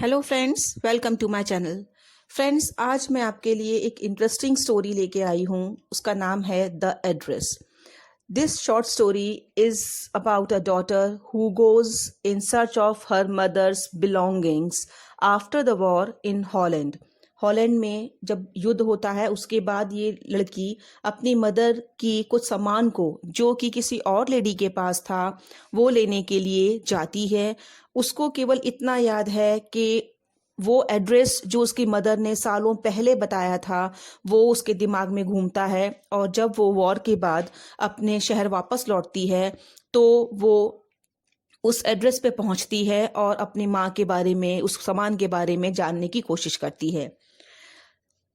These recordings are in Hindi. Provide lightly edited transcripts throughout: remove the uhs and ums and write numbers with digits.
Hello friends, welcome to my channel. Friends, आज मैं आपके लिए एक इंटरेस्टिंग स्टोरी लेके आई हूँ। उसका नाम है the address. This short story is about a daughter who goes in search of her mother's belongings after the war in Holland. Holland में जब युद्ध होता है उसके बाद ये लड़की अपनी मदर की कुछ सामान को, जो कि किसी और लेडी के पास था, वो लेने के लिए जाती है। उसको केवल इतना याद है कि वो एड्रेस जो उसकी मदर ने सालों पहले बताया था वो उसके दिमाग में घूमता है। और जब वो वॉर के बाद अपने शहर वापस लौटती है तो वो उस एड्रेस पे पहुंचती है और अपनी माँ के बारे में, उस सामान के बारे में जानने की कोशिश करती है।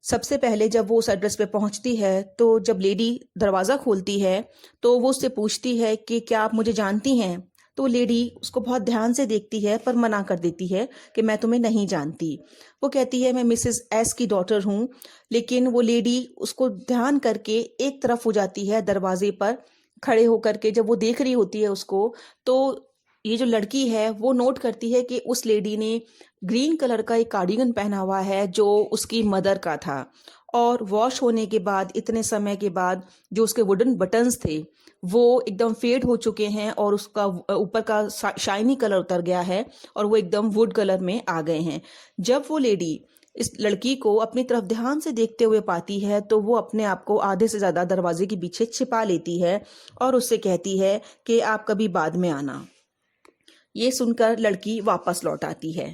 सबसे पहले जब वो उस एड्रेस पे पहुंचती है तो जब लेडी दरवाज़ा खोलती है तो वो उससे पूछती है कि क्या आप मुझे जानती हैं। तो लेडी उसको बहुत ध्यान से देखती है पर मना कर देती है कि मैं तुम्हें नहीं जानती। वो कहती है मैं मिसेस एस की डॉटर हूँ। लेकिन वो लेडी उसको ध्यान करके एक तरफ हो जाती है दरवाजे पर खड़े होकर के। जब वो देख रही होती है उसको, तो ये जो लड़की है वो नोट करती है कि उस लेडी ने ग्रीन कलर का एक कार्डिगन पहना हुआ है जो उसकी मदर का था। और वॉश होने के बाद, इतने समय के बाद, जो उसके वुडन बटन्स थे वो एकदम फेड हो चुके हैं और उसका ऊपर का शाइनी कलर उतर गया है और वो एकदम वुड कलर में आ गए हैं। जब वो लेडी इस लड़की को अपनी तरफ ध्यान से देखते हुए पाती है तो वो अपने आप को आधे से ज़्यादा दरवाजे के पीछे छिपा लेती है और उससे कहती है कि आप कभी बाद में आना। ये सुनकर लड़की वापस लौट आती है।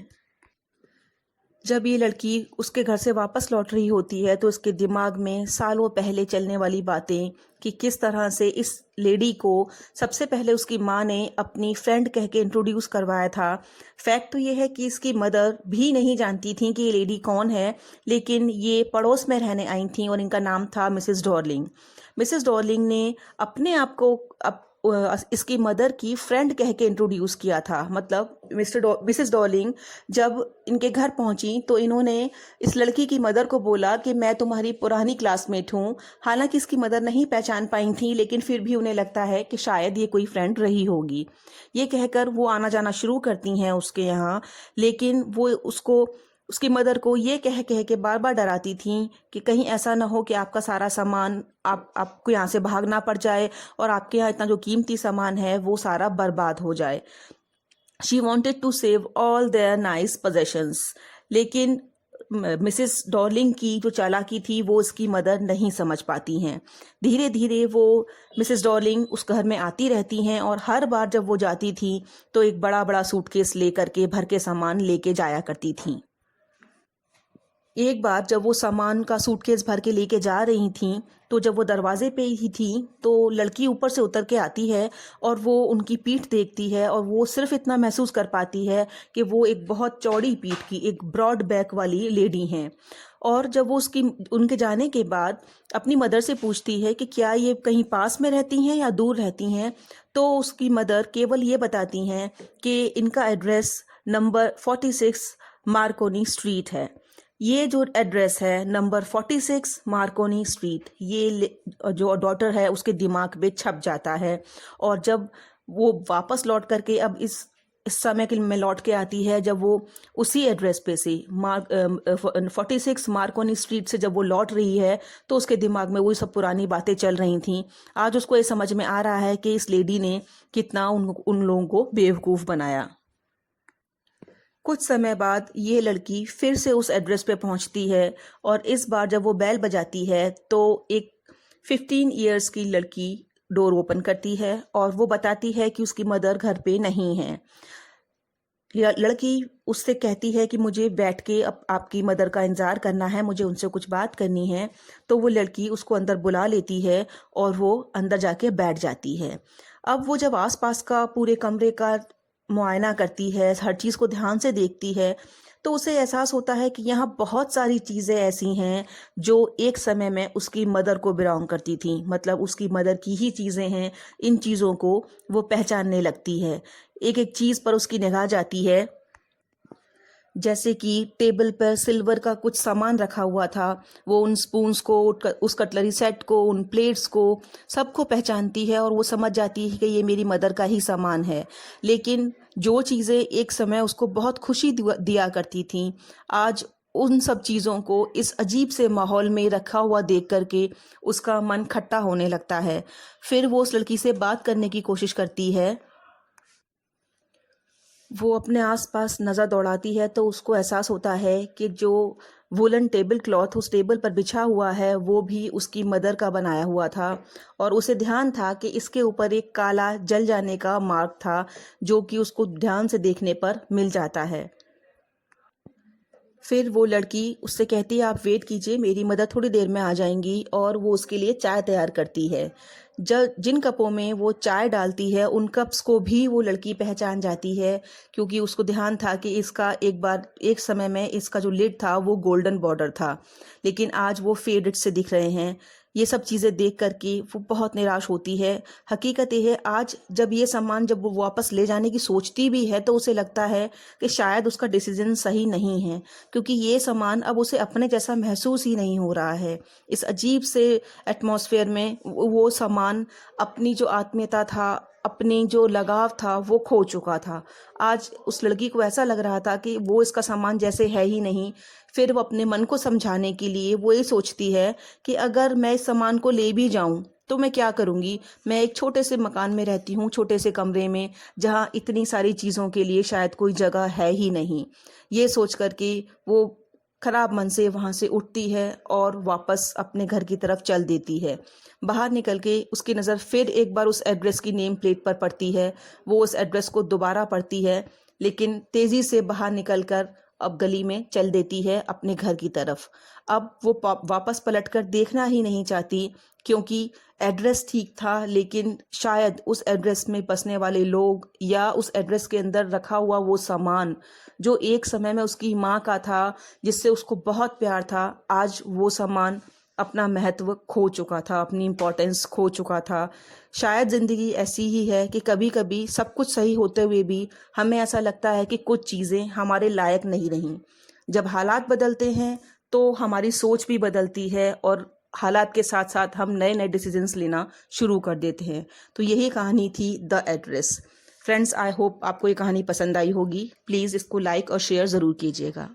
जब ये लड़की उसके घर से वापस लौट रही होती है तो उसके दिमाग में सालों पहले चलने वाली बातें, कि किस तरह से इस लेडी को सबसे पहले उसकी माँ ने अपनी फ्रेंड कह के इंट्रोड्यूस करवाया था। फैक्ट तो ये है कि इसकी मदर भी नहीं जानती थी कि ये लेडी कौन है, लेकिन ये पड़ोस में रहने आई थी और इनका नाम था मिसेस डॉर्लिंग। मिसेस डॉर्लिंग ने अपने आप को इसकी मदर की फ्रेंड कह के इंट्रोड्यूस किया था। मतलब मिसेस डॉर्लिंग जब इनके घर पहुंची तो इन्होंने इस लड़की की मदर को बोला कि मैं तुम्हारी पुरानी क्लासमेट हूँ। हालांकि इसकी मदर नहीं पहचान पाई थी, लेकिन फिर भी उन्हें लगता है कि शायद ये कोई फ्रेंड रही होगी। ये कहकर वो आना जाना शुरू करती हैं उसके यहाँ। लेकिन वो उसकी मदर को ये कह कह के बार बार डराती थी कि कहीं ऐसा ना हो कि आपका सारा सामान आपको यहाँ से भागना पड़ जाए और आपके यहाँ इतना जो कीमती सामान है वो सारा बर्बाद हो जाए। She wanted to save all their nice possessions. लेकिन मिसेस डॉर्लिंग की जो चालाकी थी वो उसकी मदर नहीं समझ पाती हैं। धीरे धीरे वो मिसेस डॉर्लिंग उस घर में आती रहती हैं और हर बार जब वो जाती थी तो एक बड़ा बड़ा सूटकेस लेकर के, भर के सामान लेके जाया करती थी। एक बार जब वो सामान का सूटकेस भर के लेके जा रही थी तो जब वो दरवाजे पे ही थी तो लड़की ऊपर से उतर के आती है और वो उनकी पीठ देखती है और वो सिर्फ इतना महसूस कर पाती है कि वो एक बहुत चौड़ी पीठ की, एक ब्रॉड बैक वाली लेडी हैं। और जब वो उनके जाने के बाद अपनी मदर से पूछती है कि क्या ये कहीं पास में रहती हैं या दूर रहती हैं, तो उसकी मदर केवल ये बताती हैं कि इनका एड्रेस नंबर 46 मार्कोनी स्ट्रीट है। ये जो एड्रेस है नंबर 46 मार्कोनी स्ट्रीट, ये जो डॉटर है उसके दिमाग में छप जाता है। और जब वो वापस लौट करके अब इस समय के में लौट के आती है, जब वो उसी एड्रेस पे से 46 मार्कोनी स्ट्रीट से जब वो लौट रही है तो उसके दिमाग में वही सब पुरानी बातें चल रही थी। आज उसको ये समझ में आ रहा है कि इस लेडी ने कितना उन लोगों को बेवकूफ़ बनाया। कुछ समय बाद ये लड़की फिर से उस एड्रेस पे पहुंचती है और इस बार जब वो बेल बजाती है तो एक 15 इयर्स की लड़की डोर ओपन करती है और वो बताती है कि उसकी मदर घर पे नहीं है। लड़की उससे कहती है कि मुझे बैठ के आपकी मदर का इंतज़ार करना है, मुझे उनसे कुछ बात करनी है। तो वो लड़की उसको अंदर बुला लेती है और वो अंदर जाके बैठ जाती है। अब वो जब आसपास का पूरे कमरे का मुआयना करती है, हर चीज़ को ध्यान से देखती है, तो उसे एहसास होता है कि यहाँ बहुत सारी चीज़ें ऐसी हैं जो एक समय में उसकी मदर को बिलोंग करती थी। मतलब उसकी मदर की ही चीज़ें हैं। इन चीज़ों को वो पहचानने लगती है। एक एक चीज़ पर उसकी निगाह जाती है। जैसे कि टेबल पर सिल्वर का कुछ सामान रखा हुआ था, वो उन स्पून्स को, उस कटलरी सेट को, उन प्लेट्स को, सबको पहचानती है और वो समझ जाती है कि ये मेरी मदर का ही सामान है। लेकिन जो चीज़ें एक समय उसको बहुत खुशी दिया करती थीं, आज उन सब चीज़ों को इस अजीब से माहौल में रखा हुआ देख कर के उसका मन खट्टा होने लगता है। फिर वो उस लड़की से बात करने की कोशिश करती है। वो अपने आस-पास नज़र दौड़ाती है तो उसको एहसास होता है कि जो वूलन टेबल क्लॉथ उस टेबल पर बिछा हुआ है वो भी उसकी मदर का बनाया हुआ था, और उसे ध्यान था कि इसके ऊपर एक काला जल जाने का मार्क था जो कि उसको ध्यान से देखने पर मिल जाता है। फिर वो लड़की उससे कहती है, आप वेट कीजिए, मेरी मदर थोड़ी देर में आ जाएंगी, और वो उसके लिए चाय तैयार करती है। जब जिन कपों में वो चाय डालती है उन कप्स को भी वो लड़की पहचान जाती है, क्योंकि उसको ध्यान था कि इसका एक समय में इसका जो लिड था वो गोल्डन बॉर्डर था, लेकिन आज वो फेडेड से दिख रहे हैं। ये सब चीज़ें देख कर के वो बहुत निराश होती है। हकीकत ये है, आज जब ये सामान जब वो वापस ले जाने की सोचती भी है तो उसे लगता है कि शायद उसका डिसीजन सही नहीं है, क्योंकि ये सामान अब उसे अपने जैसा महसूस ही नहीं हो रहा है। इस अजीब से एटमॉस्फेयर में वो सामान अपनी जो आत्मीयता था, अपनी जो लगाव था वो खो चुका था। आज उस लड़की को ऐसा लग रहा था कि वो इसका सामान जैसे है ही नहीं। फिर वो अपने मन को समझाने के लिए वो ये सोचती है कि अगर मैं इस सामान को ले भी जाऊं तो मैं क्या करूंगी। मैं एक छोटे से मकान में रहती हूँ, छोटे से कमरे में, जहाँ इतनी सारी चीज़ों के लिए शायद कोई जगह है ही नहीं। ये सोच कर के वो खराब मन से वहाँ से उठती है और वापस अपने घर की तरफ चल देती है। बाहर निकल के उसकी नज़र फिर एक बार उस एड्रेस की नेम प्लेट पर पड़ती है। वो उस एड्रेस को दोबारा पढ़ती है, लेकिन तेज़ी से बाहर निकलकर अब गली में चल देती है अपने घर की तरफ। अब वो वापस पलटकर देखना ही नहीं चाहती, क्योंकि एड्रेस ठीक था, लेकिन शायद उस एड्रेस में बसने वाले लोग या उस एड्रेस के अंदर रखा हुआ वो सामान जो एक समय में उसकी माँ का था, जिससे उसको बहुत प्यार था, आज वो सामान अपना महत्व खो चुका था, अपनी इम्पोर्टेंस खो चुका था। शायद ज़िंदगी ऐसी ही है कि कभी-कभी सब कुछ सही होते हुए भी हमें ऐसा लगता है कि कुछ चीज़ें हमारे लायक नहीं रहीं। जब हालात बदलते हैं तो हमारी सोच भी बदलती है, और हालात के साथ-साथ हम नए-नए डिसीजंस लेना शुरू कर देते हैं। तो यही कहानी थी the address. Friends, I hope आपको ये कहानी पसंद आई होगी। प्लीज़ इसको लाइक और शेयर ज़रूर कीजिएगा।